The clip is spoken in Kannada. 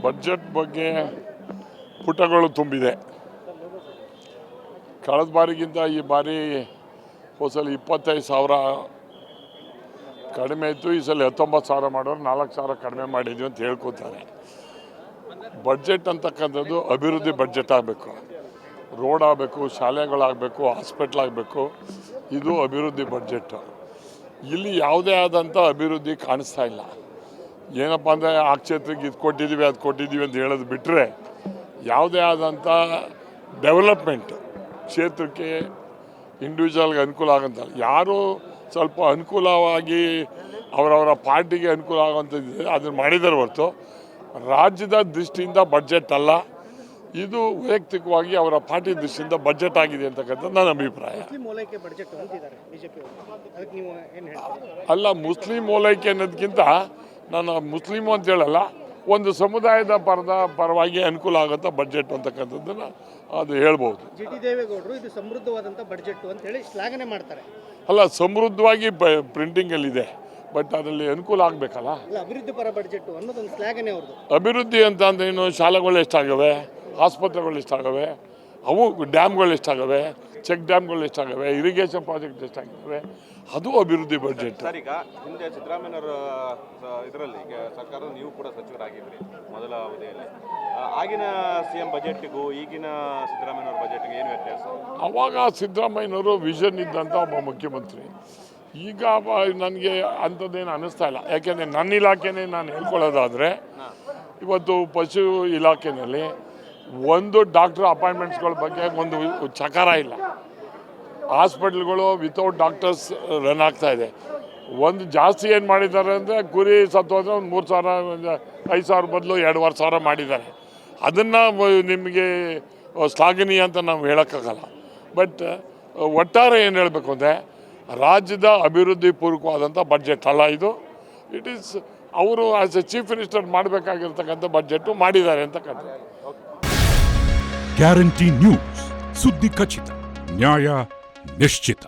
ಬಡ್ಜೆಟ್ ಬಗ್ಗೆ ಪುಟಗಳು ತುಂಬಿದೆ. ಕಳೆದ ಬಾರಿಗಿಂತ ಈ ಬಾರಿ ಹೋಸಲ 25,000 ಕಡಿಮೆ ಇತ್ತು. ಈ ಸಲ 19,000 ಮಾಡೋರು 4,000 ಕಡಿಮೆ ಮಾಡಿದ್ವಿ ಅಂತ ಹೇಳ್ಕೊತಾರೆ. ಬಡ್ಜೆಟ್ ಅಂತಕ್ಕಂಥದ್ದು ಅಭಿವೃದ್ಧಿ ಬಡ್ಜೆಟ್ ಆಗಬೇಕು. ರೋಡ್ ಆಗಬೇಕು, ಶಾಲೆಗಳಾಗಬೇಕು, ಹಾಸ್ಪಿಟ್ಲ್ ಆಗಬೇಕು. ಇದು ಅಭಿವೃದ್ಧಿ ಬಡ್ಜೆಟ್ಟು. ಇಲ್ಲಿ ಯಾವುದೇ ಆದಂಥ ಅಭಿವೃದ್ಧಿ ಕಾಣಿಸ್ತಾ ಇಲ್ಲ. ಏನಪ್ಪ ಅಂದರೆ ಆ ಕ್ಷೇತ್ರಕ್ಕೆ ಇದು ಕೊಟ್ಟಿದ್ದೀವಿ ಅದು ಕೊಟ್ಟಿದ್ದೀವಿ ಅಂತ ಹೇಳೋದು ಬಿಟ್ಟರೆ ಯಾವುದೇ ಆದಂಥ ಡೆವಲಪ್ಮೆಂಟ್ ಕ್ಷೇತ್ರಕ್ಕೆ ಇಂಡಿವಿಜುವಲ್ಗೆ ಅನುಕೂಲ ಆಗೋಂಥಲ್ಲ. ಯಾರು ಸ್ವಲ್ಪ ಅನುಕೂಲವಾಗಿ ಅವರವರ ಪಾರ್ಟಿಗೆ ಅನುಕೂಲ ಆಗುವಂಥದ್ದು ಅದನ್ನು ಮಾಡಿದ್ದಾರೆ ಹೊರತು ರಾಜ್ಯದ ದೃಷ್ಟಿಯಿಂದ ಬಡ್ಜೆಟ್ ಅಲ್ಲ. ಇದು ವೈಯಕ್ತಿಕವಾಗಿ ಅವರ ಪಾರ್ಟಿ ದೃಷ್ಟಿಯಿಂದ ಬಡ್ಜೆಟ್ ಆಗಿದೆ ಅಂತಕ್ಕಂಥದ್ದು ನನ್ನ ಅಭಿಪ್ರಾಯ. ಅಲ್ಲ, ಮುಸ್ಲಿಂ ಓಲೈಕೆ ಅನ್ನೋದಕ್ಕಿಂತ ನಾನು ಮುಸ್ಲಿಮು ಅಂತ ಹೇಳಲ್ಲ, ಒಂದು ಸಮುದಾಯದ ಪರವಾಗಿ ಅನುಕೂಲ ಆಗುತ್ತಾ ಬಡ್ಜೆಟ್ ಅಂತಕ್ಕಂಥದ್ದನ್ನು ಅದು ಹೇಳ್ಬೋದು. ಜಿಟಿ ದೇವೇಗೌಡರು ಇದು ಸಮೃದ್ಧವಾದಂಥ ಬಡ್ಜೆಟ್ ಅಂತ ಹೇಳಿ ಶ್ಲಾಘನೆ ಮಾಡ್ತಾರೆ. ಅಲ್ಲ, ಸಮೃದ್ಧವಾಗಿ ಪ್ರಿಂಟಿಂಗಲ್ಲಿದೆ, ಬಟ್ ಅದರಲ್ಲಿ ಅನುಕೂಲ ಆಗಬೇಕಲ್ಲ. ಅಭಿವೃದ್ಧಿ ಪರ ಬಡ್ಜೆಟ್ ಅನ್ನೋದೊಂದು ಶ್ಲಾಘನೆ ಅವ್ರದ್ದು. ಅಭಿವೃದ್ಧಿ ಅಂತ ಅಂದ್ರೇನು? ಶಾಲೆಗಳು ಎಷ್ಟಾಗವೆ, ಆಸ್ಪತ್ರೆಗಳು ಎಷ್ಟಾಗವೆ, ಅವು ಡ್ಯಾಮ್ಗಳು ಎಷ್ಟಾಗವೆ, ಚೆಕ್ ಡ್ಯಾಮ್ಗಳು ಎಷ್ಟಾಗವೆ, ಇರಿಗೇಷನ್ ಪ್ರಾಜೆಕ್ಟ್ ಎಷ್ಟಾಗಿದ್ದಾವೆ, ಅದು ಅಭಿವೃದ್ಧಿ ಬಡ್ಜೆಟ್. ಸರ್, ಈಗ ಹಿಂದೆ ಸಿದ್ದರಾಮಯ್ಯನವರ ಇದರಲ್ಲಿ ಈಗ ಸರ್ಕಾರದ ನೀವು ಕೂಡ ಸಚಿವರಾಗಿದ್ರಿ ಮೊದಲ ಅವಧಿಯಲ್ಲಿ. ಆಗಿನ CM ಬಜೆಟ್ಗೂ ಈಗಿನ ಸಿದ್ದರಾಮಯ್ಯನವರ ಬಜೆಟ್ಗೆ ಏನು ವ್ಯತ್ಯಾಸ? ಅವಾಗ ಸಿದ್ದರಾಮಯ್ಯನವರು ವಿಷನ್ ಇದ್ದಂಥ ಒಬ್ಬ ಮುಖ್ಯಮಂತ್ರಿ. ಈಗ ನನಗೆ ಅಂಥದ್ದೇನು ಅನ್ನಿಸ್ತಾ ಇಲ್ಲ. ಯಾಕೆಂದರೆ ನನ್ನ ಇಲಾಖೆನೇ ನಾನು ಹೇಳ್ಕೊಳ್ಳೋದಾದರೆ, ಇವತ್ತು ಪಶು ಇಲಾಖೆಯಲ್ಲಿ ಒಂದು ಡಾಕ್ಟ್ರ್ ಅಪಾಯಿಂಟ್ಮೆಂಟ್ಸ್ಗಳ ಬಗ್ಗೆ ಒಂದು ಚಕಾರ ಇಲ್ಲ. ಹಾಸ್ಪಿಟ್ಲ್ಗಳು ವಿತೌಟ್ ಡಾಕ್ಟರ್ಸ್ ರನ್ ಆಗ್ತಾ ಇದೆ. ಒಂದು ಜಾಸ್ತಿ ಏನು ಮಾಡಿದ್ದಾರೆ ಅಂದರೆ, ಕುರಿ ಸತ್ತೋದ್ರೆ ಒಂದು 3,000 5,000 ಬದಲು 2,500 ಮಾಡಿದ್ದಾರೆ. ಅದನ್ನು ನಿಮಗೆ ಶ್ಲಾಘನೀಯ ಅಂತ ನಾವು ಹೇಳೋಕ್ಕಾಗಲ್ಲ. ಬಟ್ ಒಟ್ಟಾರೆ ಏನು ಹೇಳಬೇಕು ಅಂದರೆ, ರಾಜ್ಯದ ಅಭಿವೃದ್ಧಿ ಪೂರ್ವಕವಾದಂಥ ಬಡ್ಜೆಟ್ ಅಲ್ಲ ಇದು. ಇಟ್ ಈಸ್ ಅವರು ಆಸ್ ಎ ಚೀಫ್ ಮಿನಿಸ್ಟರ್ ಮಾಡಬೇಕಾಗಿರ್ತಕ್ಕಂಥ ಬಡ್ಜೆಟ್ಟು ಮಾಡಿದ್ದಾರೆ ಅಂತಕ್ಕಂಥ. ಗ್ಯಾರಂಟಿ ನ್ಯೂಸ್, ಸುದ್ದಿ ಖಚಿತ, ನ್ಯಾಯ ನಿಶ್ಚಿತ.